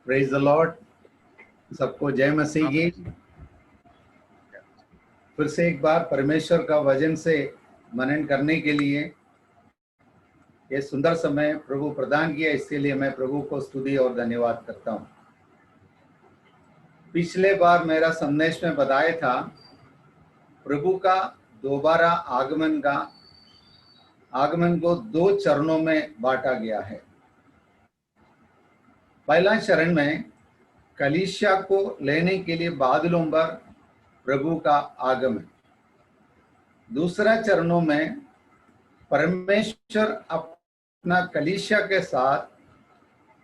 Praise the Lord. सबको जय मसीह की। फिर से एक बार परमेश्वर का वचन से मनन करने के लिए ये सुंदर समय प्रभु प्रदान किया, इसके लिए मैं प्रभु को स्तुति और धन्यवाद करता हूँ। पिछले बार मेरा संदेश में बताया था प्रभु का दोबारा आगमन को दो चरणों में बांटा गया है। पहला चरण में कलीसिया को लेने के लिए बादलों पर प्रभु का आगमन। दूसरा चरणों में परमेश्वर अपना कलीसिया के साथ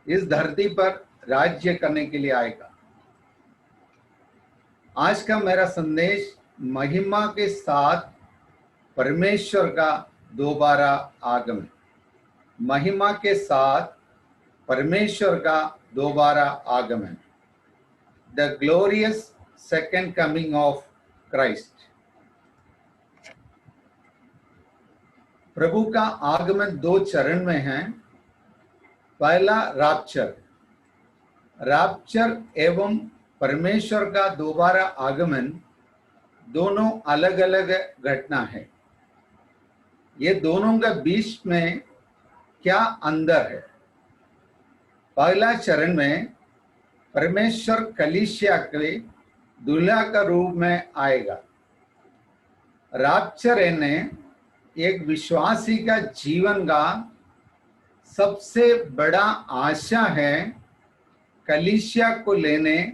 इस धरती पर राज्य करने के लिए आएगा। आज का मेरा संदेश महिमा के साथ परमेश्वर का दोबारा आगमन, महिमा के साथ परमेश्वर का दोबारा आगमन, the glorious second coming of Christ. प्रभु का आगमन दो चरण में है। पहला रैप्चर एवं परमेश्वर का दोबारा आगमन दोनों अलग अलग घटना है। ये दोनों के बीच में क्या अंतर है? पहला चरण में परमेश्वर कलीसिया के दूल्हा का रूप में आएगा। रैप्चर ने एक विश्वासी का जीवन का सबसे बड़ा आशा है कलीसिया को लेने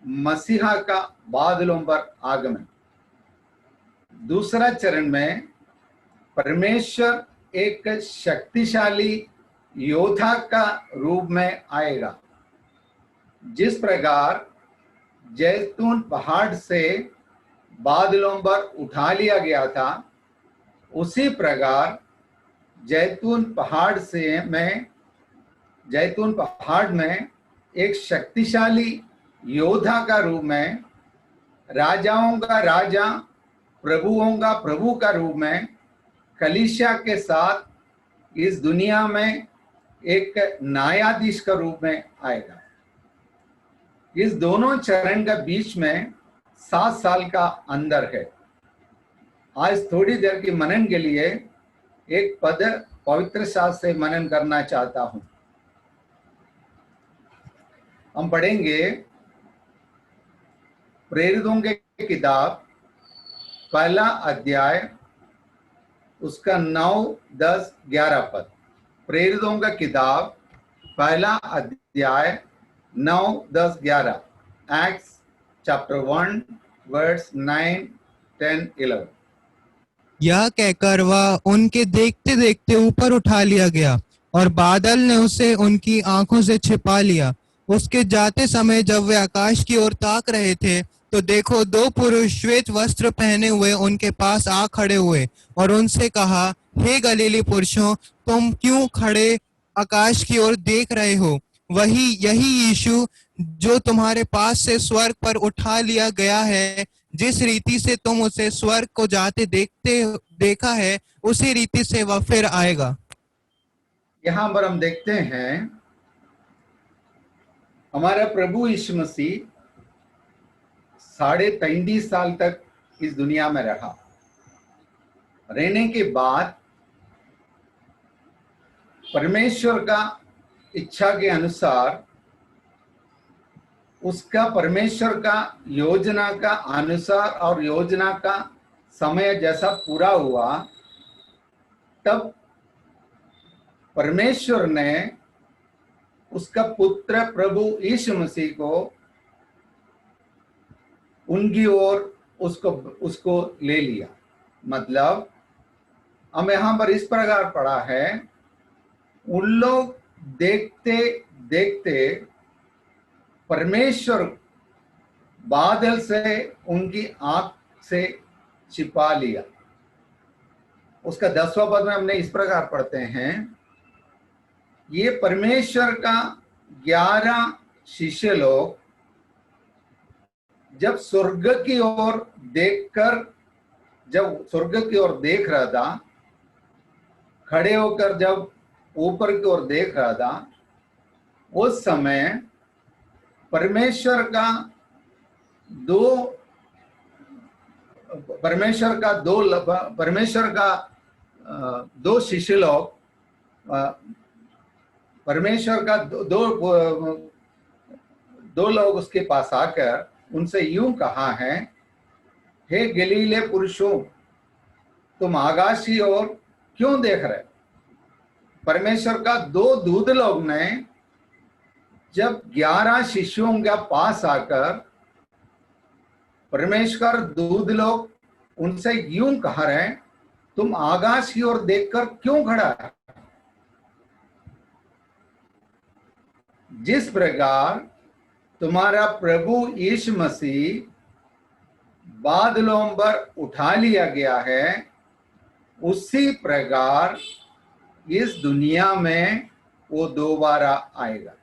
मसीहा का बादलों पर आगमन। दूसरा चरण में परमेश्वर एक शक्तिशाली योद्धा का रूप में आएगा। जिस प्रकार जैतून पहाड़ से बादलों पर उठा लिया गया था, उसी प्रकार जैतून पहाड़ में एक शक्तिशाली योद्धा का रूप में, राजाओं का राजा, प्रभुओं का प्रभु का रूप में कलीसिया के साथ इस दुनिया में एक न्यायाधीश का रूप में आएगा। इस दोनों चरण के बीच में 7 साल का अंतर है। आज थोड़ी देर की मनन के लिए एक पद पवित्र शास्त्र से मनन करना चाहता हूं। हम पढ़ेंगे प्रेरितों के किताब पहला अध्याय, उसका 9, 10, 11 पद। प्रेरितों का किताब पहला अध्याय 9, 10, 11। Acts chapter 1 verse 9, 10, 11। यह कहकर वह उनके देखते देखते ऊपर उठा लिया गया और बादल ने उसे उनकी आंखों से छिपा लिया। उसके जाते समय जब वे आकाश की ओर ताक रहे थे, तो देखो 2 पुरुष श्वेत वस्त्र पहने हुए उनके पास आ खड़े हुए और उनसे कहा, हे गलीली पुरुषों, तुम क्यों खड़े आकाश की ओर देख रहे हो? यही यीशु जो तुम्हारे पास से स्वर्ग पर उठा लिया गया है, जिस रीति से तुम उसे स्वर्ग को जाते देखा है, उसी रीति से वह फिर आएगा। यहाँ पर हम देखते हैं हमारा प्रभु यीशु मसीह 33.5 साल तक इस दुनिया में रहा। रहने के बाद परमेश्वर का इच्छा के अनुसार, उसका परमेश्वर का योजना का अनुसार और योजना का समय जैसा पूरा हुआ, तब परमेश्वर ने उसका पुत्र प्रभु यीशु मसीह को उनकी ओर उसको ले लिया। मतलब हम यहाँ पर इस प्रकार पढ़ा है, उन लोग देखते देखते परमेश्वर बादल से उनकी आंख से छिपा लिया। उसका 10वां पद में हमने इस प्रकार पढ़ते हैं, ये परमेश्वर का 11 शिष्य लोग जब स्वर्ग की ओर देख रहा था, खड़े होकर जब ऊपर की ओर देख रहा था, उस समय परमेश्वर का दो शिष्य लोग, परमेश्वर का दो लोग उसके पास आकर उनसे यूं कहा है, हे गलीले पुरुषों, तुम आकाश की ओर क्यों देख रहे? परमेश्वर का दो दूत लोग ने जब 11 शिष्यों के पास आकर परमेश्वर दूत लोग उनसे यूं कह रहे, तुम आकाश की ओर देखकर क्यों खड़ा है? जिस प्रकार तुम्हारा प्रभु यीशु मसीह बादलों पर उठा लिया गया है, उसी प्रकार इस दुनिया में वो दोबारा आएगा।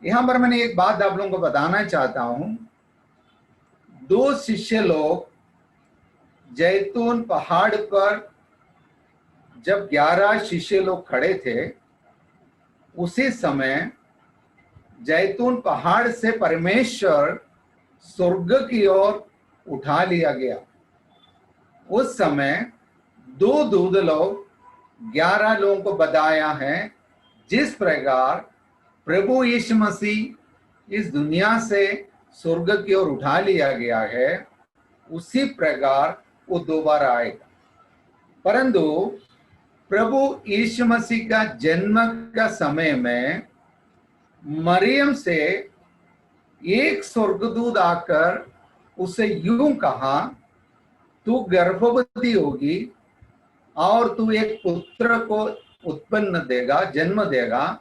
यहां पर मैंने एक बात आप लोगों को बताना चाहता हूं। दो शिष्य लोग जैतून पहाड़ पर जब 11 शिष्य लोग खड़े थे, उसी समय जैतून पहाड़ से परमेश्वर स्वर्ग की ओर उठा लिया गया। उस समय दो दूत लोग 11 लोगों को बताया है, जिस प्रकार प्रभु यीशु मसीह इस दुनिया से स्वर्ग की ओर उठा लिया गया है, उसी प्रकार वो दोबारा आएगा। परंतु प्रभु यीशु मसीह का जन्म का समय में मरियम से एक स्वर्गदूत आकर उसे यूं कहा, तू गर्भवती होगी और तू एक पुत्र को उत्पन्न देगा, जन्म देगा,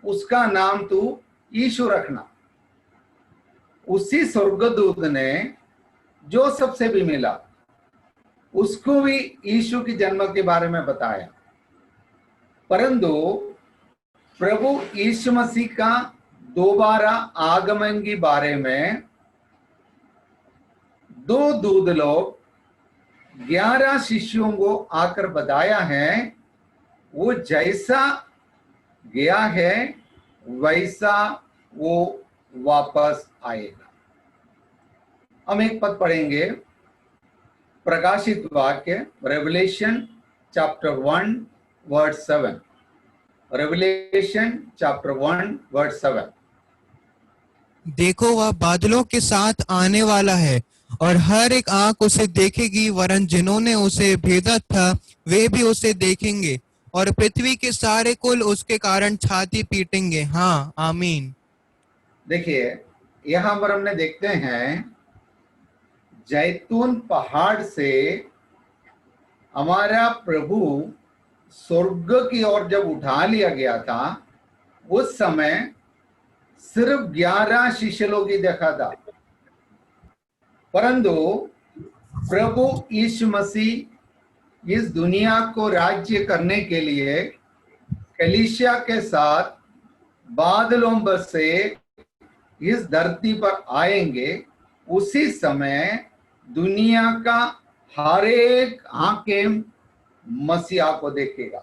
उसका नाम तू यीशु रखना। उसी स्वर्गदूत ने जोसेफ से भी मिला, उसको भी यीशु के जन्म के बारे में बताया। परंतु प्रभु यीशु मसीह का दोबारा आगमन के बारे में दो दूत लोग 11 शिष्यों को आकर बताया है, वो जैसा गया है वैसा वो वापस आएगा। हम एक पद पढ़ेंगे, प्रकाशित वाक्य, Revelation chapter 1 verse 7। Revelation chapter 1 verse 7। देखो वह बादलों के साथ आने वाला है और हर एक आंख उसे देखेगी, वरन जिन्होंने उसे भेदा था वे भी उसे देखेंगे, और पृथ्वी के सारे कुल उसके कारण छाती पीटेंगे। हाँ, आमीन। देखिए, यहां पर हमने देखते हैं, जैतून पहाड़ से हमारा प्रभु स्वर्ग की ओर जब उठा लिया गया था, उस समय सिर्फ 11 शिष्य लोग ही देखा था। परंतु प्रभु यीशु मसीह इस दुनिया को राज्य करने के लिए कलीसिया के साथ बादलों पर से इस धरती पर आएंगे। उसी समय दुनिया का हर एक आंखें मसीहा को देखेगा।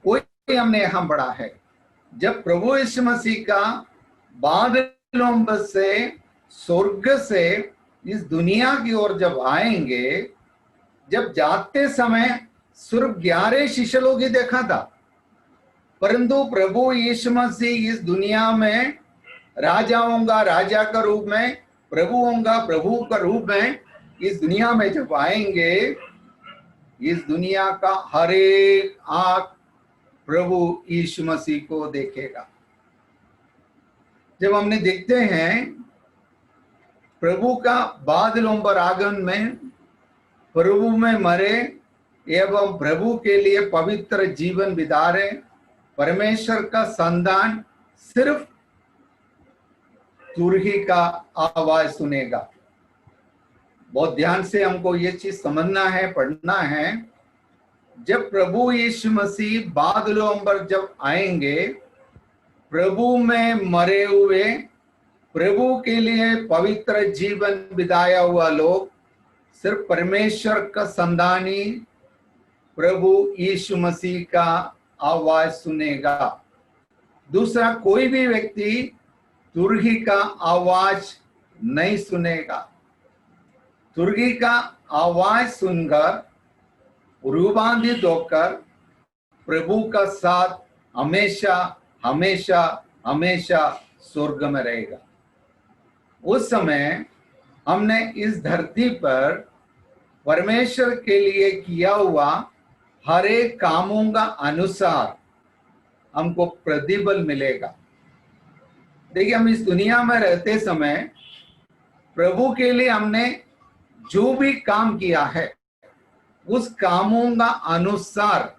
कोई हमने यहां पढ़ा है, जब प्रभु यीशु मसीह का बादलों पर से स्वर्ग से इस दुनिया की ओर जब आएंगे, जब जाते समय सिर्फ 11 शिष्य लोग ही देखा था, परंतु प्रभु यीशु मसीह इस दुनिया में राजाओं का राजा का रूप में, प्रभुओं का प्रभु का रूप में इस दुनिया में जब आएंगे, इस दुनिया का हर एक आंख प्रभु यीशु मसीह को देखेगा। जब हमने देखते हैं प्रभु का बादलों पर आगमन में, प्रभु में मरे एवं प्रभु के लिए पवित्र जीवन बिता रहे परमेश्वर का संतान सिर्फ तुरही का आवाज सुनेगा। बहुत ध्यान से हमको ये चीज समझना है, पढ़ना है। जब प्रभु यीशु मसीह बादलों पर जब आएंगे, प्रभु में मरे हुए, प्रभु के लिए पवित्र जीवन बिताया हुआ लोग सिर्फ परमेश्वर का संतान ही प्रभु यीशु मसीह का आवाज सुनेगा। दूसरा कोई भी व्यक्ति तुरही का आवाज नहीं सुनेगा। तुरही का आवाज सुनकर रूपांतरित होकर प्रभु का साथ हमेशा हमेशा हमेशा स्वर्ग में रहेगा। उस समय हमने इस धरती पर परमेश्वर के लिए किया हुआ हर एक कामों का अनुसार हमको प्रतिफल मिलेगा। देखिए, हम इस दुनिया में रहते समय प्रभु के लिए हमने जो भी काम किया है उस कामों का अनुसार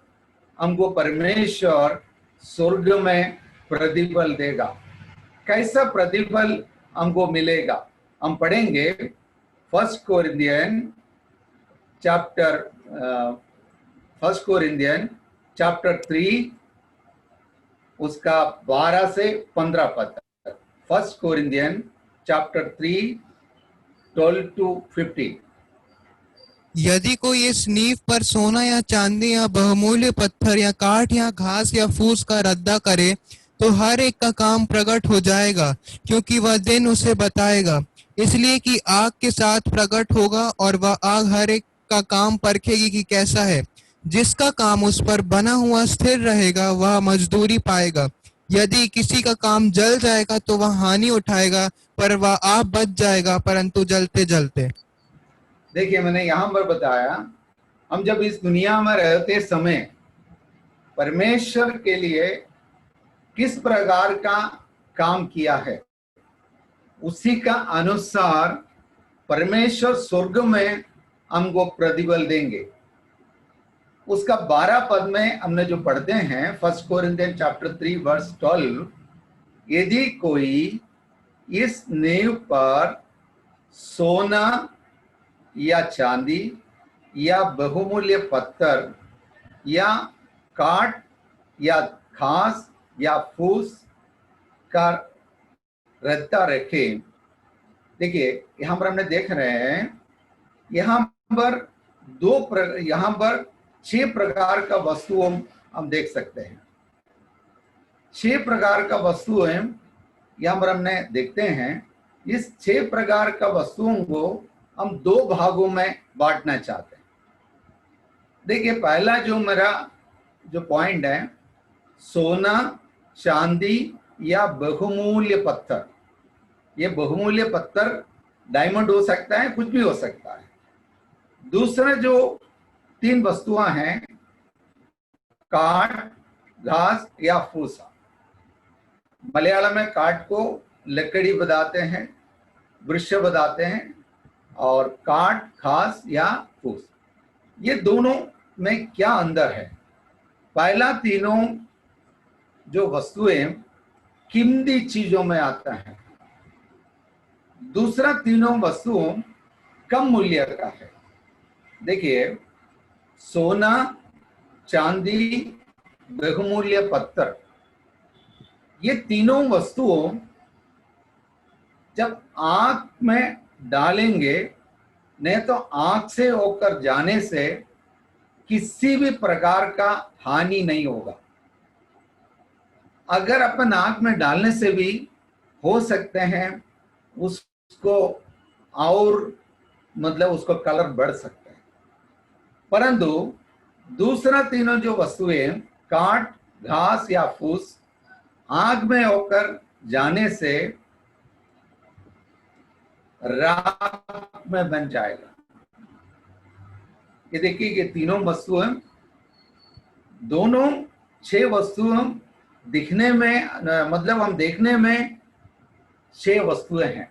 हमको परमेश्वर स्वर्ग में प्रतिफल देगा। कैसा प्रतिफल हमको मिलेगा हम पढ़ेंगे। फर्स्ट कोरिन्थियन चैप्टर 3 उसका 12 से 15 पद तक। First Corinthian chapter 3 12 to 15। यदि कोई इस नींव पर सोना या चांदी या बहुमूल्य पत्थर या काठ या घास या फूस का रद्दा करे तो हर एक का काम प्रकट हो जाएगा, क्योंकि वह दिन उसे बताएगा। इसलिए कि आग के साथ प्रकट होगा और वह आग हर एक का काम परखेगी कि कैसा है। जिसका काम उस पर बना हुआ स्थिर रहेगा वह मजदूरी पाएगा। यदि किसी का काम जल जाएगा तो वह हानि उठाएगा, पर वह आप बच जाएगा, परंतु जलते जलते। देखिए, मैंने यहां पर बताया हम जब इस दुनिया में रहते समय परमेश्वर के लिए किस प्रकार का काम किया है, उसी का अनुसार परमेश्वर स्वर्ग में हमको प्रतिफल देंगे। उसका 12 पद में हमने जो पढ़ते हैं, फर्स्ट कोरिन्थियन चैप्टर 3 वर्स 12, यदि कोई इस नींव पर सोना या चांदी या बहुमूल्य पत्थर या काठ या घास या फूस का रद्दा रखे। देखिए, यहां पर हमने देख रहे हैं यहां पर यहां पर 6 प्रकार का वस्तुओं हम देख सकते हैं। 6 प्रकार का वस्तुएं यहां पर हमने देखते हैं। इस 6 प्रकार का वस्तुओं को हम 2 भागों में बांटना चाहते हैं। देखिए, पहला जो मेरा जो पॉइंट है, सोना, चांदी या बहुमूल्य पत्थर। ये बहुमूल्य पत्थर डायमंड हो सकता है, कुछ भी हो सकता है। दूसरा जो 3 वस्तुएं हैं, काठ, घास या फूसा। मलयालम में काठ को लकड़ी बताते हैं, वृक्ष बताते हैं, और काठ, घास या फूस। ये दोनों में क्या अंतर है? पहला तीनों जो वस्तुएं कीमती चीजों में आता है। दूसरा तीनों वस्तुओं कम मूल्य का है। देखिए, सोना, चांदी, बहुमूल्य पत्थर, ये तीनों वस्तुओं जब आंख में डालेंगे, नहीं तो आंख से होकर जाने से किसी भी प्रकार का हानि नहीं होगा। अगर अपन आंख में डालने से भी हो सकते हैं उसको और मतलब उसको कलर बढ़ सकता है, परंतु दूसरा तीनों जो वस्तुएं काठ, घास या फूस आग में होकर जाने से राख में बन जाएगा। ये देखिए कि तीनों वस्तुएं, दोनों 6 वस्तुएं दिखने में मतलब हम देखने में 6 वस्तुएं हैं,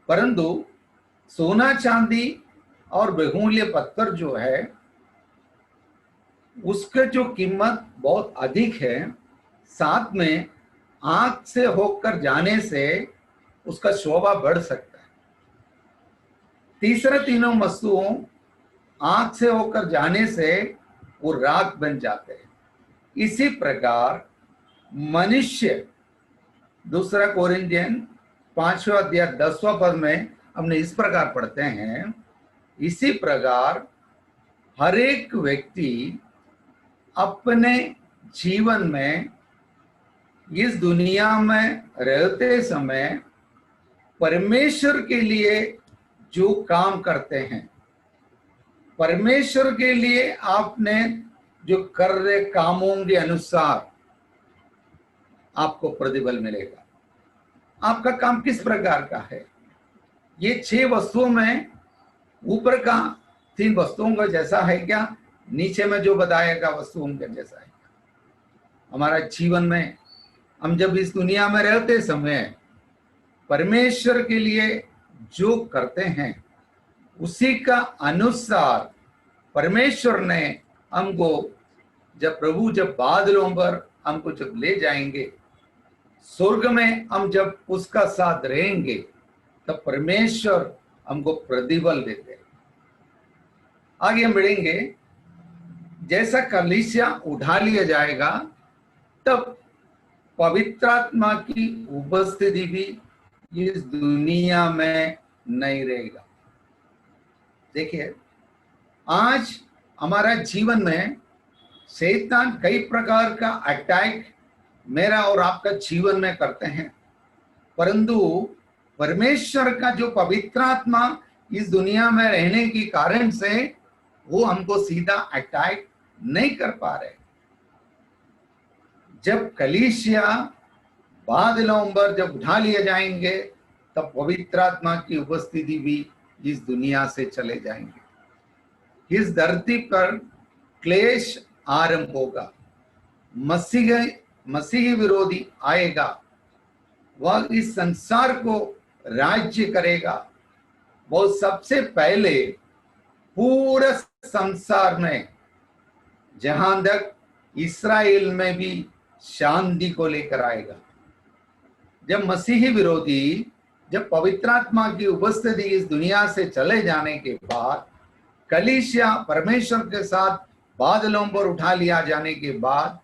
परंतु सोना, चांदी और बहुमूल्य पत्थर जो है उसका जो कीमत बहुत अधिक है, साथ में आंख से होकर जाने से उसका शोभा बढ़ सकता है। तीसरा तीनों वस्तुओं आंख से होकर जाने से वो राख बन जाते हैं। इसी प्रकार मनुष्य, दूसरा कोरिन्थियन 5वां अध्याय 10वां पद में हमने इस प्रकार पढ़ते हैं, इसी प्रकार हर एक व्यक्ति अपने जीवन में इस दुनिया में रहते समय परमेश्वर के लिए जो काम करते हैं, परमेश्वर के लिए आपने जो कर रहे कामों के अनुसार आपको प्रतिफल मिलेगा। आपका काम किस प्रकार का है? ये 6 वस्तुओं में ऊपर का 3 वस्तुओं का जैसा है क्या? नीचे में जो बताएगा वस्तुओं के जैसा है? हमारा जीवन में हम जब इस दुनिया में रहते समय परमेश्वर के लिए जो करते हैं उसी का अनुसार परमेश्वर ने हमको जब बादलों पर हमको जब ले जाएंगे, स्वर्ग में हम जब उसका साथ रहेंगे, तब परमेश्वर हमको प्रतिफल देते हैं। आगे हम बढ़ेंगे। जैसा कलीसिया उठा लिया जाएगा तब पवित्र आत्मा की उपस्थिति भी इस दुनिया में नहीं रहेगा। देखिए, आज हमारा जीवन में शैतान कई प्रकार का अटैक मेरा और आपका जीवन में करते हैं, परंतु परमेश्वर का जो पवित्र आत्मा इस दुनिया में रहने के कारण से वो हमको सीधा अटैक नहीं कर पा रहे। जब कलीसिया बादलों पर जब उठा लिए जाएंगे तब पवित्र आत्मा की उपस्थिति भी इस दुनिया से चले जाएंगे। इस धरती पर क्लेश आरंभ होगा, मसीही विरोधी आएगा, वह इस संसार को राज्य करेगा। वो सबसे पहले पूरे संसार में, जहां तक इस्राएल में भी शांति को लेकर आएगा। जब मसीही विरोधी, जब पवित्र आत्मा की उपस्थिति इस दुनिया से चले जाने के बाद, कलीसिया परमेश्वर के साथ बादलों पर उठा लिया जाने के बाद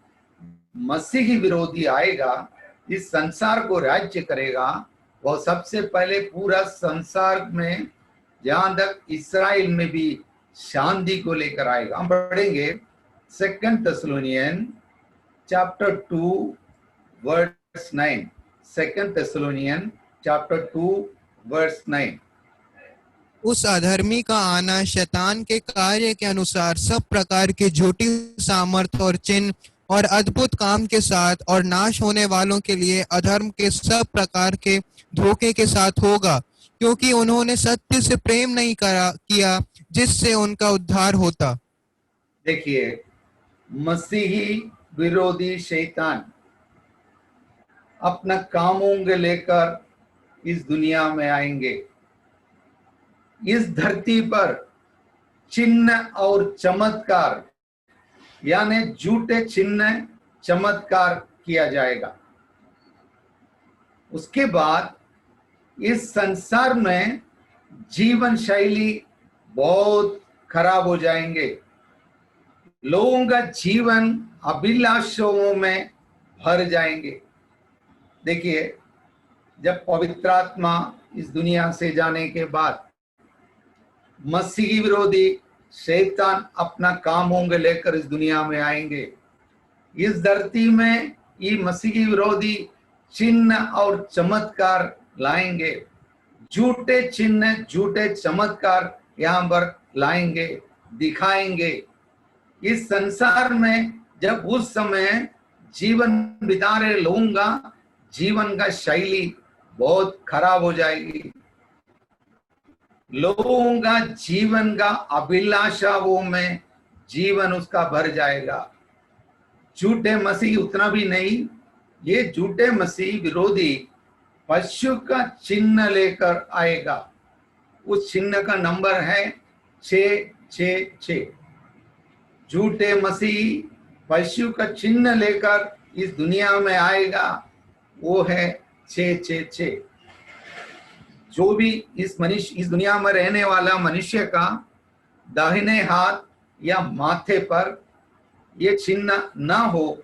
मसीही विरोधी आएगा, इस संसार को राज्य करेगा। वह सबसे पहले पूरा संसार में, जहां तक इस्राएल में भी शांति को लेकर आएगा। हम पढ़ेंगे 2 Thessalonian chapter 2 verse 9। 2 Thessalonian chapter 2 verse 9। उस अधर्मी का आना शैतान के कार्य के अनुसार सब प्रकार के झूठी सामर्थ और चिन्ह और अद्भुत काम के साथ और नाश होने वालों के लिए अधर्म के सब प्रकार के धोखे के साथ होगा, क्योंकि उन्होंने सत्य से प्रेम नहीं किया जिससे उनका उद्धार होता। देखिए, मसीही विरोधी शैतान अपना कामों के लेकर इस दुनिया में आएंगे। इस धरती पर चिन्ह और चमत्कार, यानी झूठे चिन्ह चमत्कार किया जाएगा। उसके बाद इस संसार में जीवन शैली बहुत खराब हो जाएंगे। लोगों का जीवन अभिलाषों में भर जाएंगे। देखिए, जब पवित्र आत्मा इस दुनिया से जाने के बाद मसीही विरोधी शैतान अपना कामों के लेकर इस दुनिया में आएंगे। इस धरती में ये मसीही विरोधी चिन्ह और चमत्कार लाएंगे। झूठे चिन्ह, झूठे चमत्कार यहाँ पर लाएंगे, दिखाएंगे। इस संसार में जब उस समय जीवन बिता रहे लोगों का जीवन का शैली बहुत खराब हो जाएगी। लोगों का जीवन का अभिलाषाओं में जीवन उसका भर जाएगा। झूठे मसीह उतना भी नहीं, ये झूठे मसीह विरोधी पशु का चिन्ह लेकर आएगा। उस चिन्ह का नंबर है 666। झूठे मसीह पशु का चिन्ह लेकर इस दुनिया में आएगा, वो है 666। जो भी इस दुनिया में रहने वाला मनुष्य का दाहिने हाथ या माथे पर ये चिन्ह ना हो,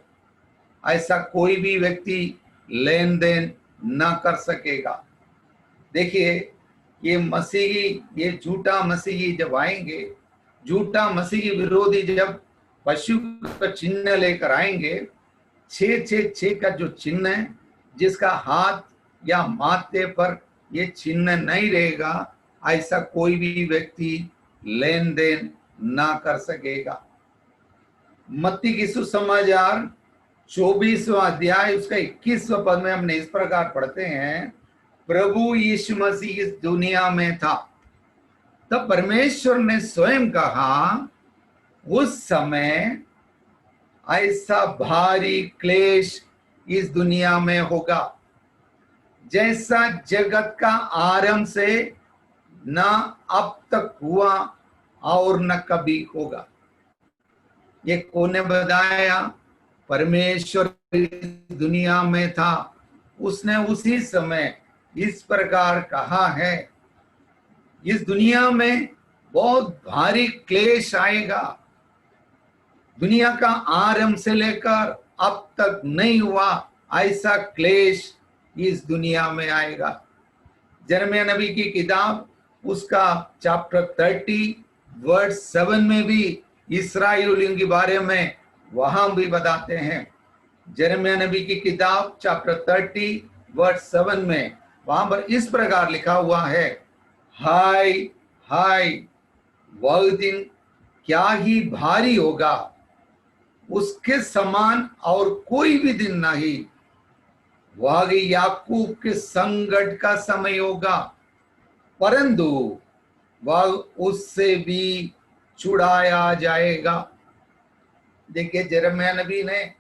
ऐसा कोई भी व्यक्ति लेन देन ना कर सकेगा। देखिए, ये मसीही, ये झूठा मसीही जब आएंगे, झूठा मसीही विरोधी जब पशु का चिन्ह लेकर आएंगे, 666 का जो चिन्ह है, जिसका हाथ या माथे पर ये चिन्ह नहीं रहेगा, ऐसा कोई भी व्यक्ति लेन देन ना कर सकेगा। मत्ती की सुसमाचार 24वां अध्याय उसका 21वां पद में हमने इस प्रकार पढ़ते हैं, प्रभु यीशु मसीह इस दुनिया में था, तब परमेश्वर ने स्वयं कहा, उस समय ऐसा भारी क्लेश इस दुनिया में होगा जैसा जगत का आरंभ से न अब तक हुआ और न कभी होगा। ये कौन ने बताया? परमेश्वर इस दुनिया में था, उसने उसी समय इस प्रकार कहा है, इस दुनिया में बहुत भारी क्लेश आएगा, दुनिया का आरंभ से लेकर अब तक नहीं हुआ ऐसा क्लेश इस दुनिया में आएगा। यिर्मयाह नबी की किताब उसका चैप्टर 30 वर्स 7 में भी इस्राएलियों के बारे में वहां भी बताते हैं। यिर्मयाह नबी की किताब चैप्टर 30 वर्स 7 में वहां पर इस प्रकार लिखा हुआ है, हाय हाय, वह दिन क्या ही भारी होगा, उसके समान और कोई भी दिन नहीं। वह याकूब के संकट का समय होगा, परंतु वह उससे भी छुड़ाया जाएगा। देखिए, यिर्मयाह नबी ने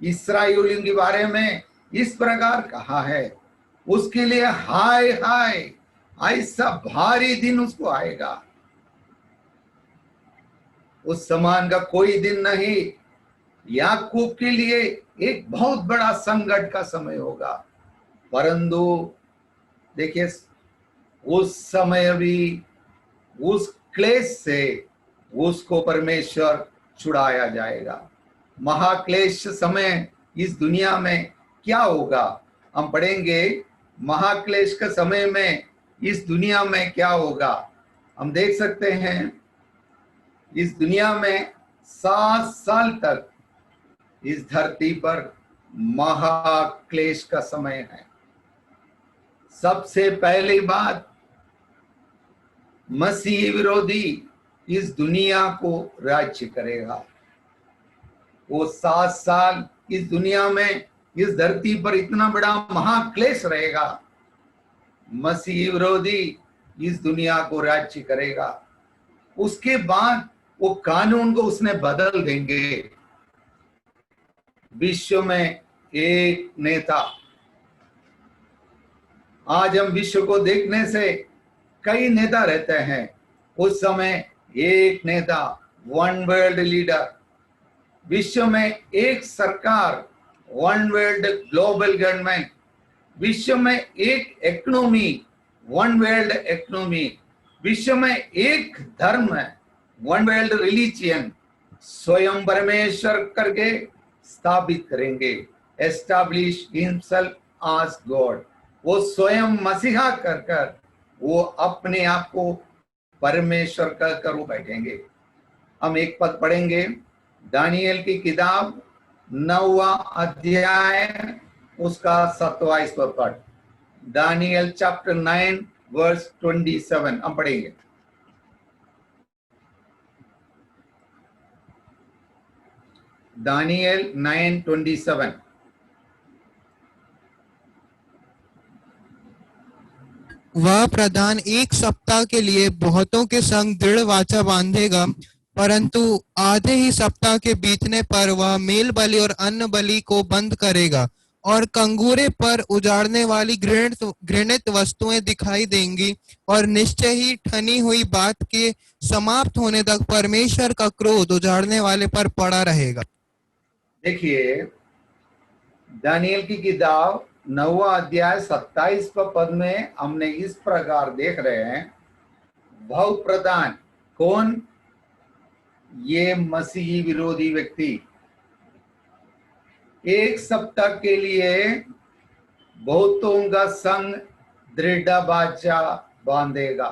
इस्राएलियों के बारे में इस प्रकार कहा है, उसके लिए हाय हाय, ऐसा भारी दिन उसको आएगा, उस समान का कोई दिन नहीं। याकूब के लिए एक बहुत बड़ा संकट का समय होगा, परंतु देखिए उस समय भी उस क्लेश से उसको परमेश्वर छुड़ाया जाएगा। महाक्लेश समय इस दुनिया में क्या होगा, हम पढ़ेंगे। महाक्लेश के समय में इस दुनिया में क्या होगा, हम देख सकते हैं। इस दुनिया में 7 साल तक इस धरती पर महाक्लेश का समय है। सबसे पहली बात, मसीह विरोधी इस दुनिया को राज्य करेगा। वो 7 साल इस दुनिया में, इस धरती पर इतना बड़ा महाक्लेश रहेगा। मसीह विरोधी इस दुनिया को राज्य करेगा। उसके बाद वो कानून को उसने बदल देंगे। विश्व में एक नेता, आज हम विश्व को देखने से कई नेता रहते हैं, उस समय एक नेता, वन वर्ल्ड लीडर, विश्व में एक सरकार, वन वर्ल्ड ग्लोबल गवर्नमेंट, विश्व में एक इकोनॉमी, वन वर्ल्ड इकोनॉमी, विश्व में एक धर्म है, वन वर्ल्ड रिलीजियन, स्वयं परमेश्वर करके स्थापित करेंगे। एस्टैब्लिश हिमसेल्फ एज गॉड, वो स्वयं मसीहा कर वो अपने आप को परमेश्वर कर वो बैठेंगे। हम एक पद पढ़ेंगे, दानियल की किताब 9वां अध्याय उसका 27वां पद, दानियल चैप्टर 9 वर्स 27 हम पढ़ेंगे। दानियल 9:27। वह प्रधान 1 सप्ताह के लिए बहुतों के संग दृढ़ वाचा बांधेगा, परंतु आधे ही सप्ताह के बीतने पर वह मेल बलि और अन्न बलि को बंद करेगा, और कंगूरे पर उजाड़ने वाली घृणित वस्तुएं दिखाई देंगी, और निश्चय ही ठनी हुई बात के समाप्त होने तक परमेश्वर का क्रोध उजाड़ने वाले पर पड़ा रहेगा। देखिए, दानियल की किताब 9वां अध्याय 27वां पद में हमने इस प्रकार देख रहे हैं, बहु प्रधान कौन? ये मसीही विरोधी व्यक्ति 1 सप्ताह के लिए बहुतों का संग दृढ़ वाचा बांधेगा,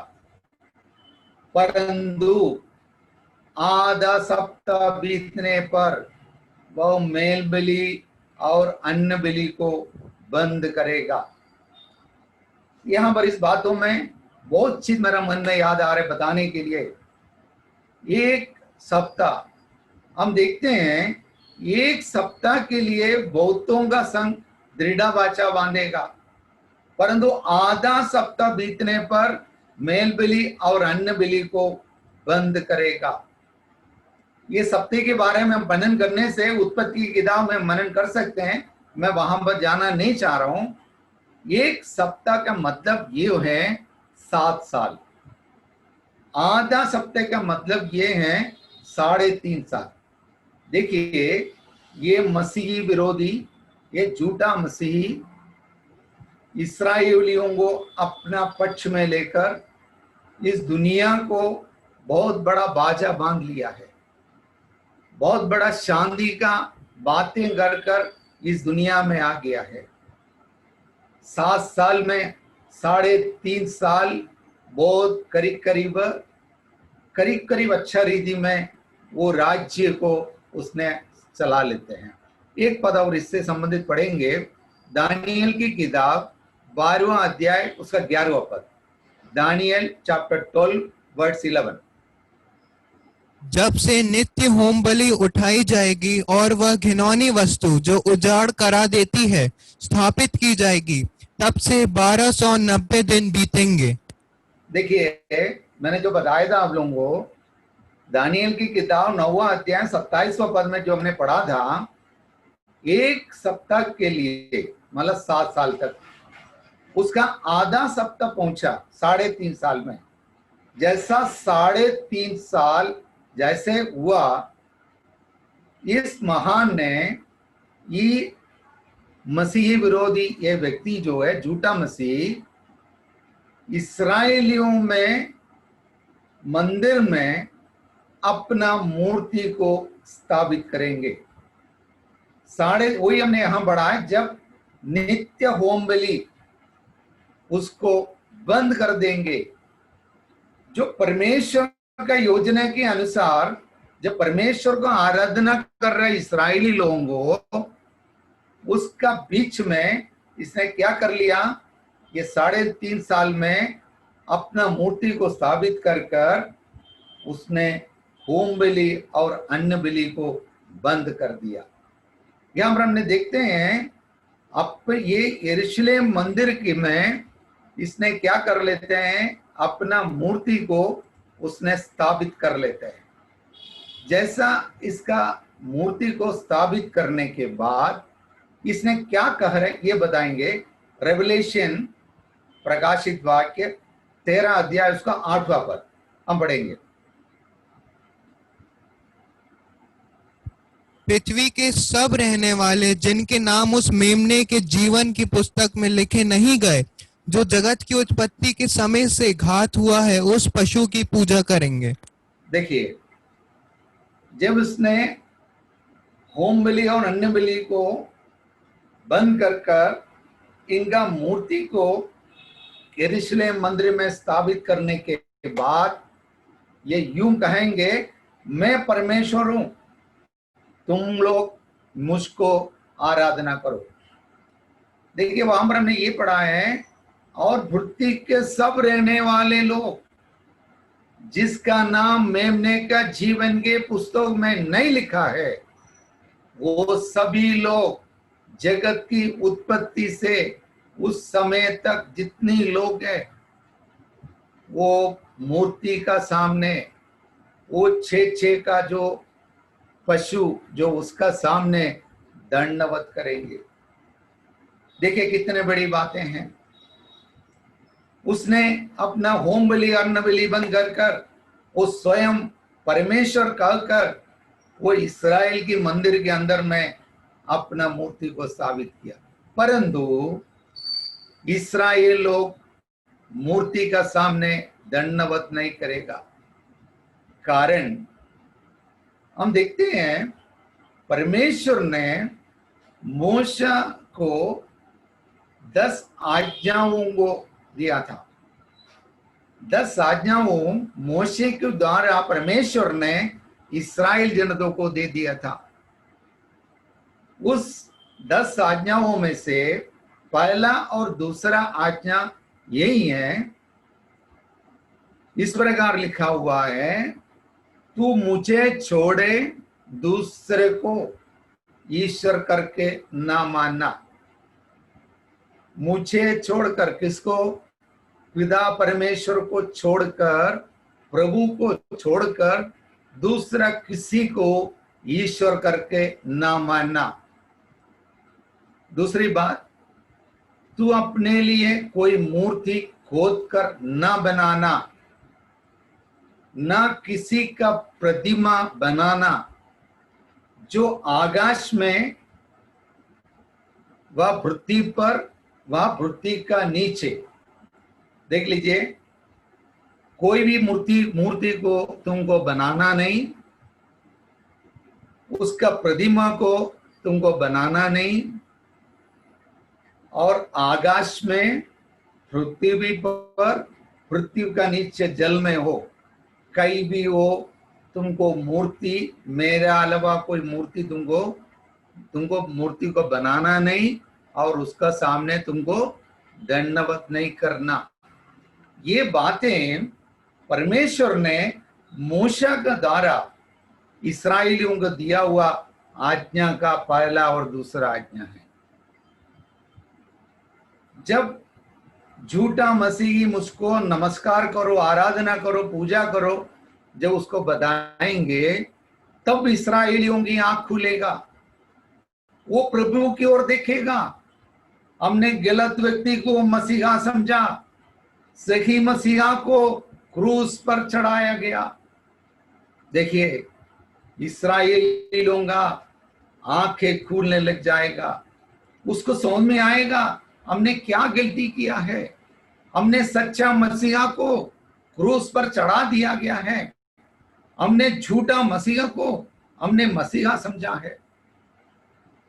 परंतु आधा सप्ताह बीतने पर वह मेल बलि और अन्न बलि को बंद करेगा। यहाँ पर इस बातों में बहुत चीज मेरा मन में याद आ रहे बताने के लिए। एक सप्ताह हम देखते हैं, एक सप्ताह के लिए बहुतों का संघ दृढ़ वाचा बांधेगा, परंतु आधा सप्ताह बीतने पर मेल बलि और अन्न बलि को बंद करेगा। ये सप्ताह के बारे में मनन करने से उत्पत्ति की किताब में मनन कर सकते हैं, मैं वहां पर जाना नहीं चाह रहा हूं। एक सप्ताह का मतलब ये है 7 साल, आधा सप्ताह का मतलब ये है 3.5 साल। देखिए, ये मसीही विरोधी, ये झूठा मसीही इस्राएलियों को अपना पक्ष में लेकर इस दुनिया को बहुत बड़ा बाजा बांध लिया है, बहुत बड़ा शांति का बातें कर इस दुनिया में आ गया है। 7 साल में 3.5 साल बहुत करीब अच्छा रीति में वो राज्य को उसने चला लेते हैं। एक पद और इससे संबंधित पढ़ेंगे, दानियल की किताब 12वां अध्याय उसका 11वां पद। Daniel chapter 12 verse 11। जब से नित्य होम बलि उठाई जाएगी और वह घिनौनी वस्तु जो उजाड़ करा देती है स्थापित की जाएगी, तब से 1290 दिन बीतेंगे। देखिए, मैंने जो बताया था आप लोगों को, दानियल की किताब 9वां अध्याय 27वां पद में जो हमने पढ़ा था, एक सप्ताह के लिए मतलब 7 साल तक, उसका आधा सप्ताह पहुंचा 3.5 साल में। जैसा 3.5 साल जैसे हुआ, इस महान ने ये मसीही विरोधी ये व्यक्ति जो है झूठा मसीह, इस्राएलियों में मंदिर में अपना मूर्ति को स्थापित करेंगे। वही हमने यहां पढ़ा है, जब नित्य होम बलि उसको बंद कर देंगे। जो परमेश्वर का योजना के अनुसार जब परमेश्वर को आराधना कर रहे इस्राएली लोगों को, उसका बीच में इसने क्या कर लिया, ये 3.5 साल में अपना मूर्ति को स्थापित कर उसने होम बलि और अन्न बलि को बंद कर दिया। यहां पर हमने देखते हैं, अब ये यरूशलेम मंदिर के में इसने क्या कर लेते हैं, अपना मूर्ति को उसने स्थापित कर लेते हैं। जैसा इसका मूर्ति को स्थापित करने के बाद इसने क्या कह रहे ये बताएंगे। रेवलेशन प्रकाशित वाक्य 13 अध्याय उसका 8वां पद हम पढ़ेंगे। पृथ्वी के सब रहने वाले जिनके नाम उस मेमने के जीवन की पुस्तक में लिखे नहीं गए, जो जगत की उत्पत्ति के समय से घात हुआ है, उस पशु की पूजा करेंगे। देखिए, जब उसने होम बलि और अन्न बलि को बंद कर इनका मूर्ति को यरूशलेम मंदिर में स्थापित करने के बाद ये यूं कहेंगे, मैं परमेश्वर हूं, तुम लोग मुझको आराधना करो। देखिए, वहां पर हमने ये पढ़ा है, और पृथ्वी के सब रहने वाले लोग जिसका नाम मेमने का जीवन के पुस्तक में नहीं लिखा है, वो सभी लोग जगत की उत्पत्ति से उस समय तक जितनी लोग हैं, वो मूर्ति का सामने, वो 6 का जो पशु जो उसका सामने दंडवत करेंगे। देखिए कितने बड़ी बातें हैं। उसने अपना होम बलि अन्न बलि बंद कर वो स्वयं परमेश्वर कहकर वो इस्राएल की मंदिर के अंदर में अपना मूर्ति को स्थापित किया, परंतु इस्राएल लोग मूर्ति का सामने दंडवत नहीं करेगा। कारण हम देखते हैं, परमेश्वर ने मूसा को 10 आज्ञाओं को दिया था। 10 आज्ञाओं मोशे के द्वारा परमेश्वर ने इस्राएल जनता को दे दिया था। उस 10 आज्ञाओं में से पहला और दूसरा आज्ञा यही है। इस प्रकार लिखा हुआ है, तू मुझे छोड़े दूसरे को ईश्वर करके ना मानना। मुझे छोड़कर, किसको? पिता परमेश्वर को छोड़कर, प्रभु को छोड़कर दूसरा किसी को ईश्वर करके ना मानना। दूसरी बात, तू अपने लिए कोई मूर्ति खोद कर ना बनाना, ना किसी का प्रतिमा बनाना जो आकाश में व पृथ्वी पर व पृथ्वी का नीचे। देख लीजिए, कोई भी मूर्ति को तुमको बनाना नहीं, उसका प्रतिमा को तुमको बनाना नहीं, और आकाश में, पृथ्वी पर, पृथ्वी का नीचे जल में हो, कहीं भी हो, तुमको मूर्ति, मेरे अलावा कोई मूर्ति तुमको मूर्ति को बनाना नहीं, और उसका सामने तुमको दंडवत नहीं करना। ये बातें परमेश्वर ने मूसा का द्वारा इस्राएलियों को दिया हुआ आज्ञा का पहला और दूसरा आज्ञा है। जब झूठा मसीही मुझको नमस्कार करो, आराधना करो, पूजा करो, जब उसको बताएंगे, तब इस्राएलियों की आंख खुलेगा, वो प्रभु की ओर देखेगा। हमने गलत व्यक्ति को मसीहा समझा, सही मसीहा को क्रूस पर चढ़ाया गया। देखिए, इस्राएली लोगों का आंखें खुलने लग जाएगा, उसको समझ में आएगा हमने क्या गलती किया है। हमने सच्चा मसीहा को क्रूस पर चढ़ा दिया गया है, हमने झूठा मसीहा को हमने मसीहा समझा है।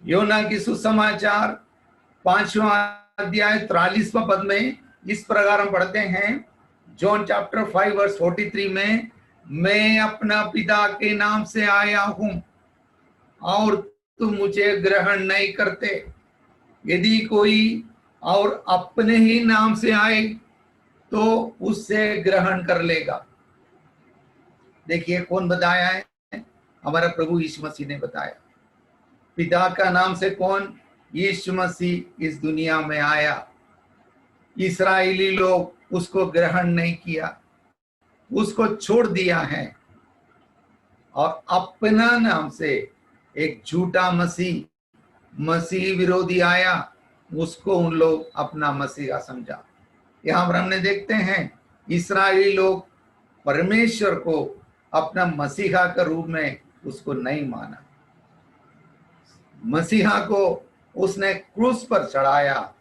योना की सुसमाचार 5वां अध्याय 43वां पद में इस प्रकार हम पढ़ते हैं, जॉन चैप्टर 5 वर्स 43 में, मैं अपना पिता के नाम से आया हूं और तुम मुझे ग्रहण नहीं करते। यदि कोई और अपने ही नाम से आए तो उससे ग्रहण कर लेगा। देखिए, कौन बताया है? हमारा प्रभु यीशु मसीह ने बताया। पिता का नाम से कौन? यीशु मसीह इस दुनिया में आया। इस्राएली लोग उसको ग्रहण नहीं किया, उसको छोड़ दिया है, और अपना नाम से एक झूठा मसीह विरोधी आया, उसको उन लोग अपना मसीहा समझा। यहां पर हमने देखते हैं, इस्राएली लोग परमेश्वर को अपना मसीहा के रूप में उसको नहीं माना। मसीहा को उसने क्रूस पर चढ़ाया,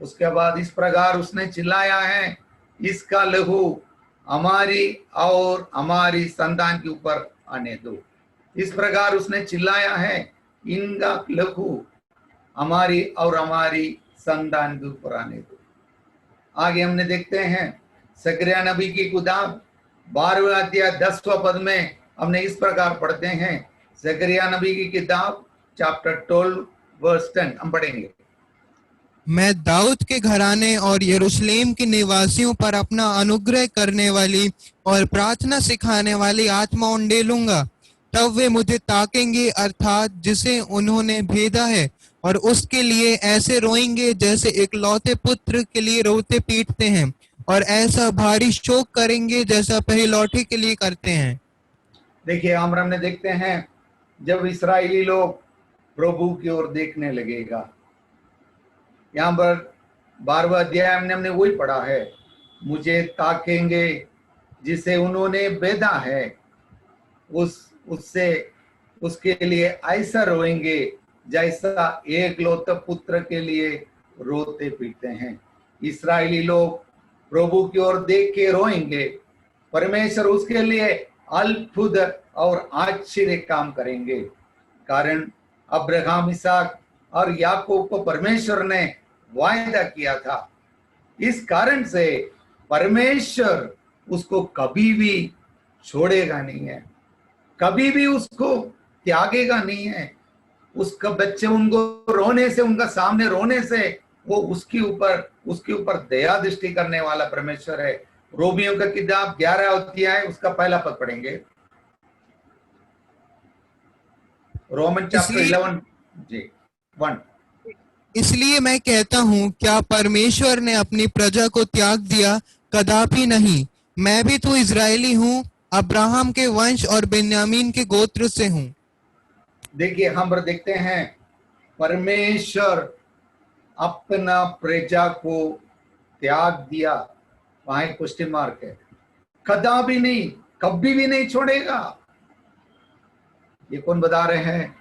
उसके बाद इस प्रकार उसने चिल्लाया है, इसका लहू हमारी और हमारी संतान के ऊपर आने दो। इस प्रकार उसने चिल्लाया है, इनका लहू हमारी और हमारी संतान के ऊपर आने दो। आगे हमने देखते हैं, जकरिया नबी की किताब 12वां अध्याय 10वां पद में हमने इस प्रकार पढ़ते हैं। जकरिया नबी की किताब चैप्टर 12 वर्स 10 हम पढ़ेंगे। मैं दाऊद के घराने और यरूशलेम के निवासियों पर अपना अनुग्रह करने वाली और प्रार्थना सिखाने वाली आत्मा उंडेलूंगा। तब वे मुझे ताकेंगे, अर्थात जिसे उन्होंने भेदा है, और उसके लिए ऐसे रोएंगे जैसे एक लौते पुत्र के लिए रोते पीटते हैं, और ऐसा भारी शोक करेंगे जैसा पहिलौठे के लिए करते हैं। देखिए, हमने देखते हैं, जब इस्राएली लोग प्रभु की ओर देखने लगेगा। यहाँ पर 12वां अध्याय में हमने वही पढ़ा है, मुझे ताकेंगे जिसे उन्होंने बेधा है, उसके लिए ऐसा रोएंगे जैसा एक लौते पुत्र के लिए रोते पीटते हैं। इस्राएली लोग प्रभु की ओर देख के रोएंगे, परमेश्वर उसके लिए अद्भुत और आश्चर्य काम करेंगे। कारण अब्राहम, इसहाक और याकूब को परमेश्वर ने वायदा किया था। इस कारण से परमेश्वर उसको कभी भी छोड़ेगा नहीं है, कभी भी उसको त्यागेगा नहीं है, उसका बच्चे उनको रोने से, उनका सामने रोने से वो उसके ऊपर दया दृष्टि करने वाला परमेश्वर है। रोमियों का किताब 11 अध्याय उसका पहला पद पढ़ेंगे। रोमन चैप्टर इसलिए 11 जी 1। इसलिए मैं कहता हूँ, क्या परमेश्वर ने अपनी प्रजा को त्याग दिया? कदापि नहीं। मैं भी तो इजरायली हूँ, अब्राहम के वंश और बिन्यामीन के गोत्र से हूँ। देखिए हम देखते हैं परमेश्वर अपना प्रजा को त्याग दिया, वहां एक क्वेश्चन मार्क है। कदापि नहीं, कभी भी नहीं छोड़ेगा। ये कौन बता रहे हैं?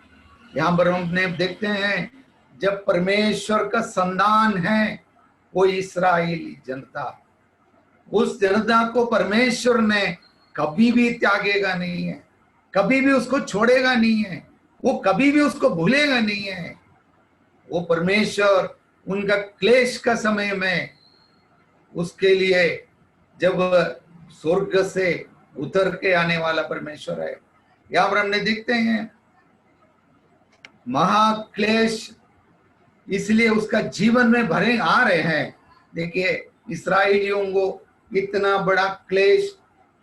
यहां पर हम देखते हैं जब परमेश्वर का संतान है वो इस्राएली जनता, उस जनता को परमेश्वर ने कभी भी त्यागेगा नहीं है, कभी भी उसको छोड़ेगा नहीं है, वो कभी भी उसको भूलेगा नहीं है। वो परमेश्वर उनका क्लेश का समय में उसके लिए जब स्वर्ग से उतर के आने वाला परमेश्वर है। यहां पर हमने देखते हैं महाक्लेश इसलिए उसका जीवन में भरे आ रहे हैं। देखिए इस्राएलियों को इतना बड़ा क्लेश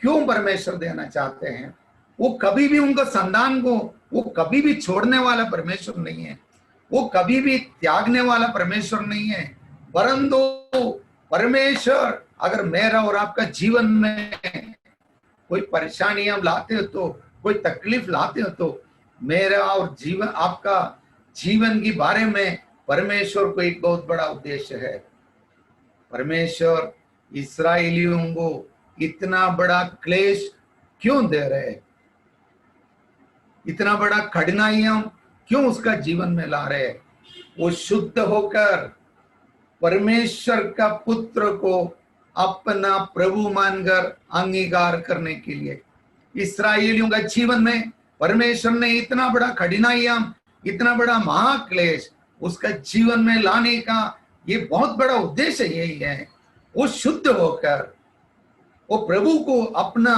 क्यों परमेश्वर देना चाहते हैं? वो कभी भी उनको संतान को वो कभी भी छोड़ने वाला परमेश्वर नहीं है, वो कभी भी त्यागने वाला परमेश्वर नहीं है। परंतु परमेश्वर अगर मेरा और आपका जीवन में कोई परेशानी हम लाते हो, तो कोई तकलीफ लाते हो, तो मेरा और जीवन आपका जीवन के बारे में परमेश्वर को एक बहुत बड़ा उद्देश्य है। परमेश्वर इस्राएलियों को इतना बड़ा क्लेश क्यों दे रहे हैं? इतना बड़ा कठिनाइयां क्यों उसका जीवन में ला रहे हैं? वो शुद्ध होकर परमेश्वर का पुत्र को अपना प्रभु मानकर अंगीकार करने के लिए। इस्राएलियों का जीवन में परमेश्वर ने इतना बड़ा कठिनाइयां, इतना बड़ा महाक्लेश उसका जीवन में लाने का ये बहुत बड़ा उद्देश्य यही है। वो शुद्ध होकर वो प्रभु को अपना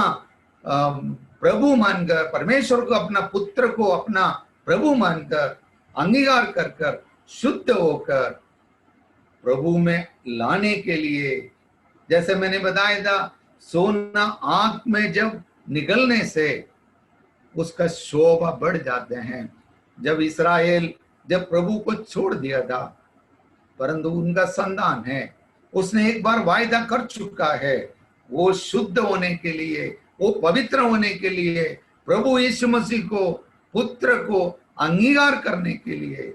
प्रभु मानकर, परमेश्वर को अपना पुत्र को अपना प्रभु मानकर अंगीकार कर कर शुद्ध होकर प्रभु में लाने के लिए, जैसे मैंने बताया था, सोना आंख में जब निकलने से उसका शोभा बढ़ जाते हैं। जब इस्राएल जब प्रभु को छोड़ दिया था, परंतु उनका संतान है, उसने एक बार वायदा कर चुका है, वो शुद्ध होने के लिए, वो पवित्र होने के लिए, प्रभु यीशु मसीह को पुत्र को अंगीकार करने के लिए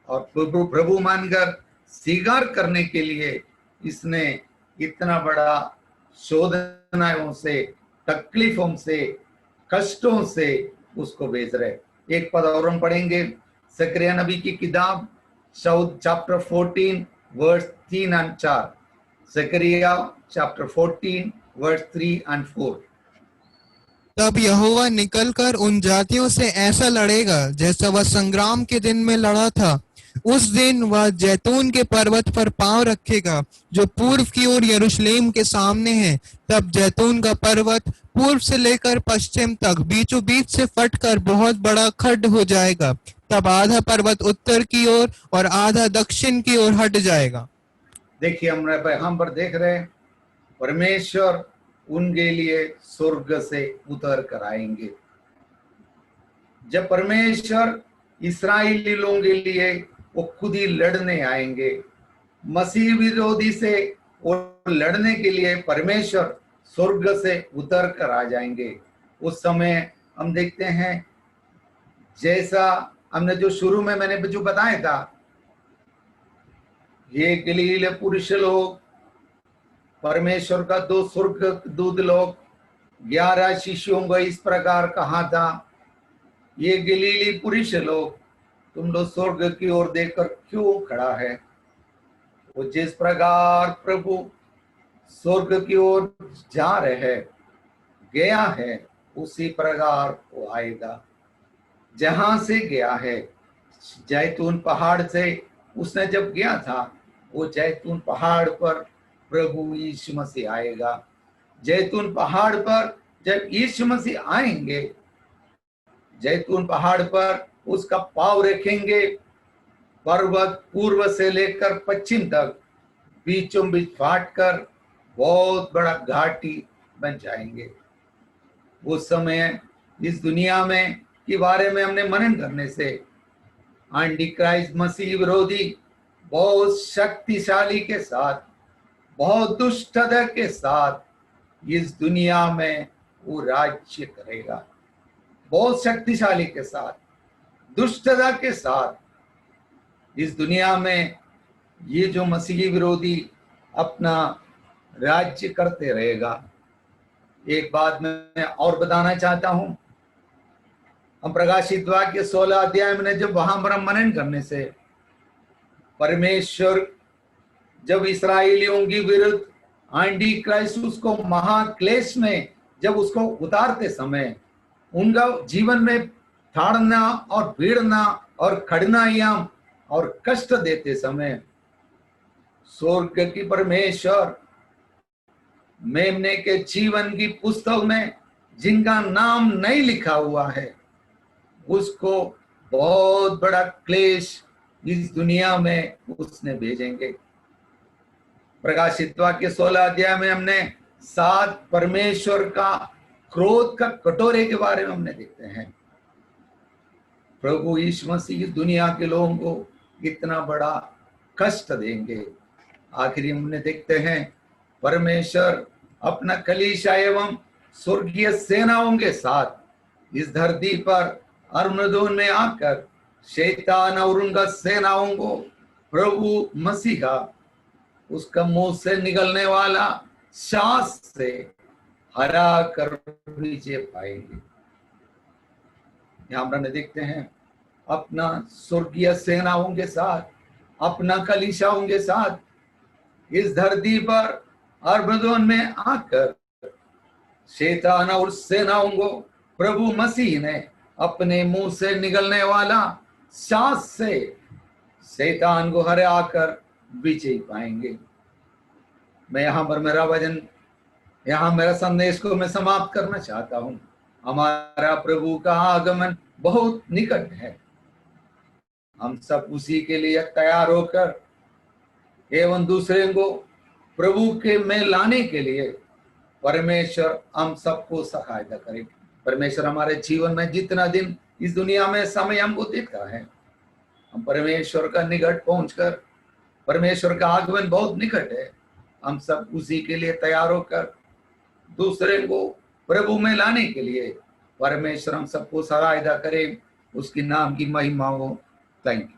और प्रभु मानकर स्वीकार करने के लिए इसने इतना बड़ा शोधनाओं से, तकलीफों से, कष्टों से उसको भेज रहे। एक पद और हम पढ़ेंगे, जकरिया नबी की किताब चैप्टर 14 वर्स 3 और 4। जकरिया चैप्टर 14 वर्स 3 और 4। तब यहोवा निकलकर उन जातियों से ऐसा लड़ेगा जैसा वह संग्राम के दिन में लड़ा था। उस दिन वह जैतून के पर्वत पर पांव रखेगा जो पूर्व की ओर यरूशलेम के सामने है। तब जैतून का पर्वत पूर्व से लेकर पश्चिम तक बीचों बीच से फटकर बहुत बड़ा खड्ड हो जाएगा। तब आधा पर्वत उत्तर की ओर और आधा दक्षिण की ओर हट जाएगा। देखिए हम पर देख रहे हैं परमेश्वर उनके लिए स्वर्ग से उतर कर आएंगे। जब परमेश्वर इस्राएली लोगों के लिए वो खुद ही लड़ने आएंगे, मसीह विरोधी से वो लड़ने के लिए परमेश्वर स्वर्ग से उतर कर आ जाएंगे। उस समय हम देखते हैं, जैसा हमने जो शुरू में मैंने जो बताया था, ये गलील पुरुष लोग, परमेश्वर का 2 स्वर्गदूत लोग, 11 शिष्यों को इस प्रकार कहा था, ये गलीली पुरुष लोग, तुम लोग स्वर्ग की ओर देखकर क्यों खड़ा है? वो जिस प्रकार प्रभु स्वर्ग की ओर जा रहे हैं, गया है, उसी प्रकार वो आएगा। जहां से गया है, जैतून पहाड़ से उसने जब गया था, वो जैतून पहाड़ पर प्रभु यीशु मसीह आएगा। जैतून पहाड़ पर जब यीशु मसीह आएंगे, जैतून पहाड़ पर उसका पाँव रखेंगे, पर्वत पूर्व से लेकर पश्चिम तक बीचों बीच फाट कर बहुत बड़ा घाटी बन जाएंगे। उस समय इस दुनिया में के बारे में हमने मनन करने से एंटी क्राइस्ट मसीह विरोधी बहुत शक्तिशाली के साथ, बहुत दुष्टता के साथ इस दुनिया में वो राज्य करेगा। बहुत शक्तिशाली के साथ, दुष्टता के साथ इस दुनिया में ये जो मसीही विरोधी अपना राज्य करते रहेगा। एक बात मैं और बताना चाहता हूं, हम प्रकाशित वाक्य 16 अध्याय में जब वहां पर मनन करने से परमेश्वर जब इसराइलियों की विरुद्ध एंटी क्राइस्ट उसको महाक्लेश में जब उसको उतारते समय उनका जीवन में थाड़ना और भीड़ना और खड़नायाम और कष्ट देते समय स्वर्ग की परमेश्वर मेमने के जीवन की पुस्तक में जिनका नाम नहीं लिखा हुआ है उसको बहुत बड़ा क्लेश इस दुनिया में उसने भेजेंगे। प्रकाशित वाक्य 16 अध्याय में हमने 7 परमेश्वर का क्रोध का कटोरे के बारे में हमने देखते हैं। प्रभु यीशु मसीह इस दुनिया के लोगों को कितना बड़ा कष्ट देंगे। आखिरी हमने देखते हैं परमेश्वर अपना कलीसिया एवं स्वर्गीय सेनाओं के साथ इस धरती पर अरमदोन में आकर शैतान और उनका सेनाओं को प्रभु मसीह का उसका मुंह से निकलने वाला श्वास से हरा कर विजय पाएंगे। यहां पर देखते हैं अपना स्वर्गीय सेनाओं के साथ, अपना कलीसियाओं के साथ इस धरती पर अरमदोन में आकर शैतान और सेनाओं को प्रभु मसीह ने अपने मुंह से निकलने वाला श्वास से शैतान को हरा कर विजय पाएंगे। मैं यहाँ पर मेरा वचन, यहाँ मेरा संदेश को मैं समाप्त करना चाहता हूँ। हमारा प्रभु का आगमन बहुत निकट है। हम सब उसी के लिए तैयार होकर एवं दूसरे को प्रभु के में लाने के लिए परमेश्वर हम सबको सहायता करे। परमेश्वर हमारे जीवन में जितना दिन इस दुनिया में समय हमको देता है, हम परमेश्वर का निकट पहुंचकर, परमेश्वर का आगमन बहुत निकट है, हम सब उसी के लिए तैयार होकर दूसरे को प्रभु में लाने के लिए परमेश्वर हम सबको सहायता करे। उसके नाम की महिमा हो। Thank you.